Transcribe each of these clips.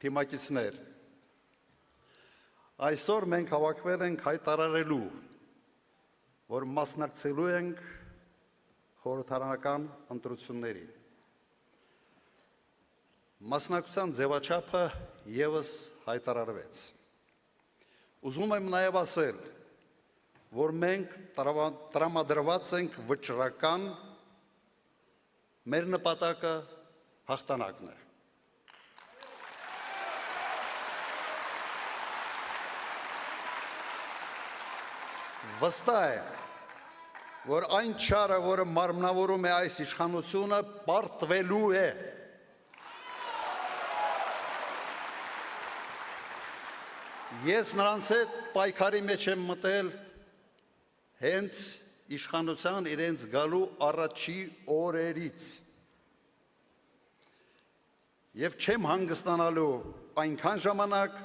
թիմակիցներ, այսօր մենք հավաքվել ենք հայտարարելու, որ մասնակցելու ենք խորհրդարանական ընտրություններին։ Մասնակցության ձևաչափը ևս հայտարարվեց։ Ուզում եմ նաև ասել, որ մենք տրամադրված ենք վճռական, մեր նպատակը հաղթանակն է։ Վստահ է, որ այն չարը, որը մարմնավորում է այս իշխանությունը, պարտվելու է։ Ես նրանց հետ պայքարի մեջ եմ մտել հենց իշխանության իրենց գալու առաջի օրերից։ Եվ չեմ հանգստանալու այնքան ժամանակ,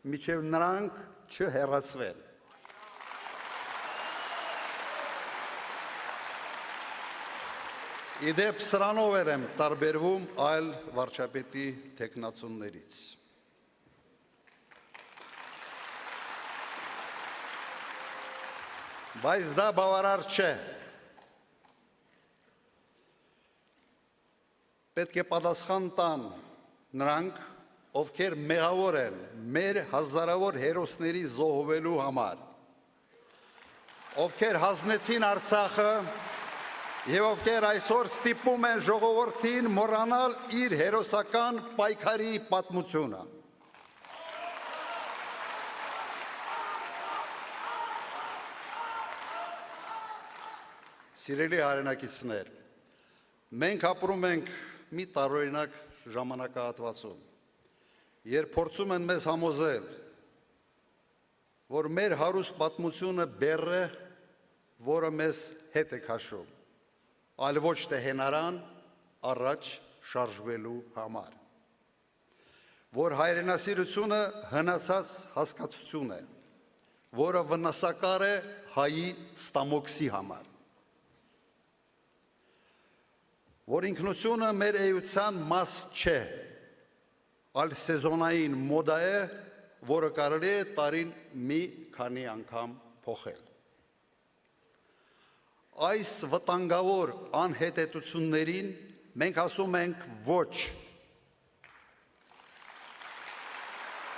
մինչև նրանք չհեռացվեն։ Իդեպ սրանով եմ տարբերվում այլ վարչապետի թեկնածուներից։ Բայց դա բավարար չէ։ Պետք է պատասխան տան նրանք, ովքեր մեղավոր են մեր հազարավոր հերոսների զոհվելու համար, ովքեր հանձնեցին Արցախը և ովքեր այսօր ստիպում են ժողովրդին մոռանալ իր հերոսական պայքարի պատմությունը։ Սիրելի հայրենակիցներ, մենք ապրում ենք մի տարօրինակ ժամանակահատվածում, երբ փորձում են մեզ համոզել, որ մեր հարուստ պատմությունը բեռ է, որը մեզ հետ է քաշում, այլ ոչ թե հենարան առաջ շարժվելու համար, որ հայրենասիրությունը հնացած հասկացություն է, որը վնասակար է հայի ստամոքսի համար, որ ինքնությունը մեր էության մաս չէ, այլ սեզոնային մոդա է, որը կարելի է տարին մի քանի անգամ փոխել։ Այս վտանգավոր անհետեցություններին մենք ասում ենք ոչ,